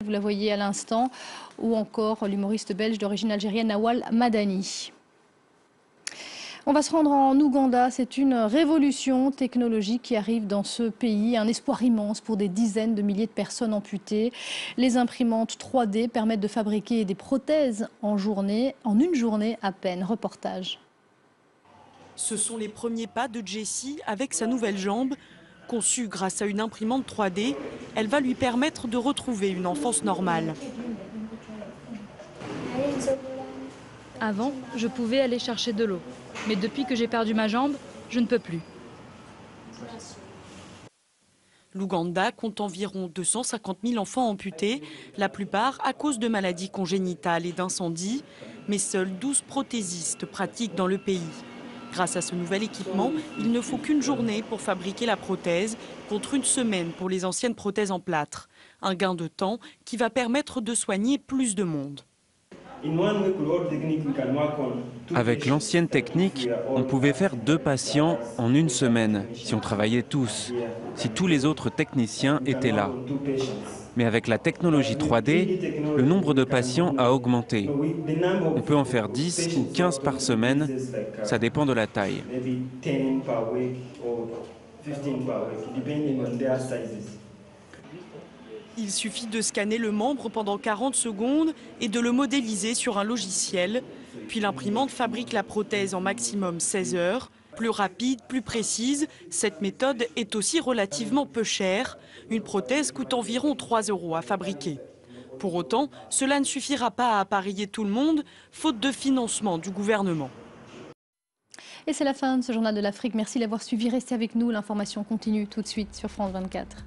vous la voyez à l'instant, ou encore l'humoriste belge d'origine algérienne Nawal Madani. On va se rendre en Ouganda. C'est une révolution technologique qui arrive dans ce pays. Un espoir immense pour des dizaines de milliers de personnes amputées. Les imprimantes 3D permettent de fabriquer des prothèses en une journée à peine. Reportage. Ce sont les premiers pas de Jessie avec sa nouvelle jambe. Conçue grâce à une imprimante 3D, elle va lui permettre de retrouver une enfance normale. Avant, je pouvais aller chercher de l'eau. Mais depuis que j'ai perdu ma jambe, je ne peux plus. L'Ouganda compte environ 250 000 enfants amputés, la plupart à cause de maladies congénitales et d'incendies. Mais seuls 12 prothésistes pratiquent dans le pays. Grâce à ce nouvel équipement, il ne faut qu'une journée pour fabriquer la prothèse, contre une semaine pour les anciennes prothèses en plâtre. Un gain de temps qui va permettre de soigner plus de monde. Avec l'ancienne technique, on pouvait faire 2 patients en une semaine, si on travaillait tous, si tous les autres techniciens étaient là. Mais avec la technologie 3D, le nombre de patients a augmenté. On peut en faire 10 ou 15 par semaine, ça dépend de la taille. Il suffit de scanner le membre pendant 40 secondes et de le modéliser sur un logiciel. Puis l'imprimante fabrique la prothèse en maximum 16 heures. Plus rapide, plus précise, cette méthode est aussi relativement peu chère. Une prothèse coûte environ 3 € à fabriquer. Pour autant, cela ne suffira pas à appareiller tout le monde, faute de financement du gouvernement. Et c'est la fin de ce journal de l'Afrique. Merci d'avoir suivi. Restez avec nous. L'information continue tout de suite sur France 24.